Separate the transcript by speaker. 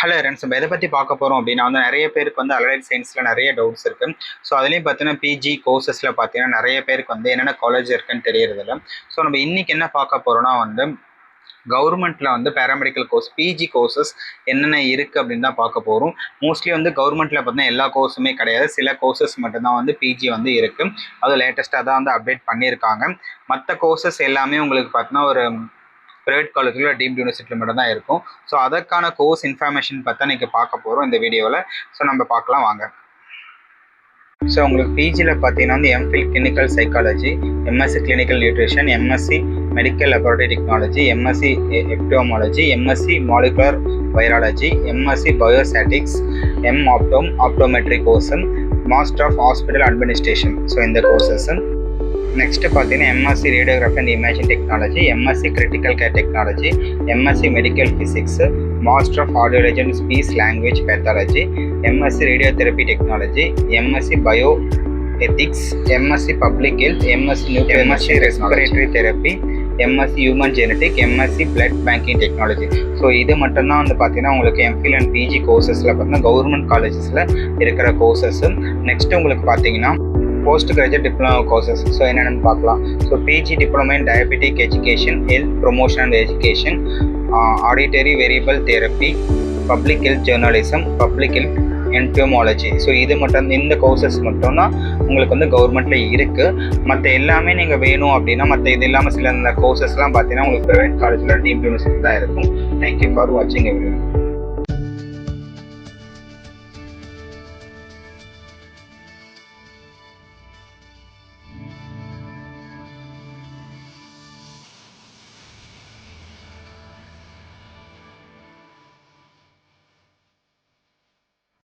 Speaker 1: Hello friends, நம்ம எதை பற்றி பார்க்க போகிறோம் அப்படின்னா நிறைய பேருக்கு அலைட் சயின்ஸில் நிறைய டவுட்ஸ் இருக்குது. ஸோ அதுலேயும் பார்த்தீங்கன்னா பிஜி கோர்சஸில் பார்த்தீங்கன்னா நிறைய பேருக்கு என்னென்ன காலேஜ் இருக்குன்னு தெரியறதில்ல. ஸோ நம்ம இன்றைக்கி என்ன பார்க்க போகிறோம்னா கவர்மெண்ட்டில் பேராமெடிக்கல் கோர்ஸ் பிஜி கோர்சஸ் என்னென்ன இருக்குது அப்படின்னு தான் பார்க்க போகிறோம். மோஸ்ட்லி கவர்மெண்ட்டில் பார்த்தீங்கன்னா எல்லா கோர்ஸுமே கிடையாது, சில கோர்சஸ் மட்டும்தான் பிஜி இருக்குது. அது லேட்டஸ்ட்டாக தான் அப்டேட் பண்ணியிருக்காங்க. மற்ற கோர்சஸ் எல்லாமே உங்களுக்கு பார்த்தீங்கன்னா ஒரு ப்ரைவேட் காலேஜில் டீம்டு யூனிவர்சிட்டியில் மட்டும் தான் இருக்கும். ஸோ அதற்கான கோர்ஸ் இன்ஃபர்மேஷன் பார்த்தா நீங்கள் பார்க்க போகிறோம் இந்த வீடியோவில். ஸோ நம்ம பார்க்கலாம் வாங்க. ஸோ உங்களுக்கு பிஜியில் பார்த்தீங்கன்னா MPhil clinical psychology, MSc clinical nutrition, MSc medical laboratory technology, MSc entomology, MSc molecular virology, MSc biostatistics, optometry கோர்ஸன், master of hospital administration. So இந்த கோர்சஸ் நெக்ஸ்ட்டு பார்த்தீங்கன்னா MSc radiography and imaging technology, MSc critical care technology, MSc medical physics, master of audiology and speech language pathology, MSc radiotherapy technology, MSc bioethics, MSc public health, MSc respiratory therapy, MSc human genetic, MSc blood banking technology. So இது மட்டும்தான் பார்த்தீங்கன்னா உங்களுக்கு MPhil and PG கோர்சஸில் பார்த்தீங்கன்னா government காலேஜஸில் இருக்கிற courses. Next உங்களுக்கு பார்த்தீங்கன்னா post graduate diploma courses. So என்னென்னு பார்க்கலாம். So PG diploma in diabetic education, health promotion and education, auditory variable therapy, public health journalism, public health entomology. So இது மட்டும் இந்த கோர்சஸ் மட்டும்தான் உங்களுக்கு கவர்மெண்ட்டில் இருக்குது. மற்ற எல்லாமே நீங்கள் வேணும் அப்படின்னா மற்ற இது இல்லாமல் சில இந்த கோர்சஸ்லாம் பார்த்தீங்கன்னா உங்களுக்கு ப்ரைவேட் காலேஜில் டீம்டு யூனிவர்சிட்டி தான் இருக்கும். தேங்க்யூ ஃபார் வாட்சிங் எவ்ரிவன்.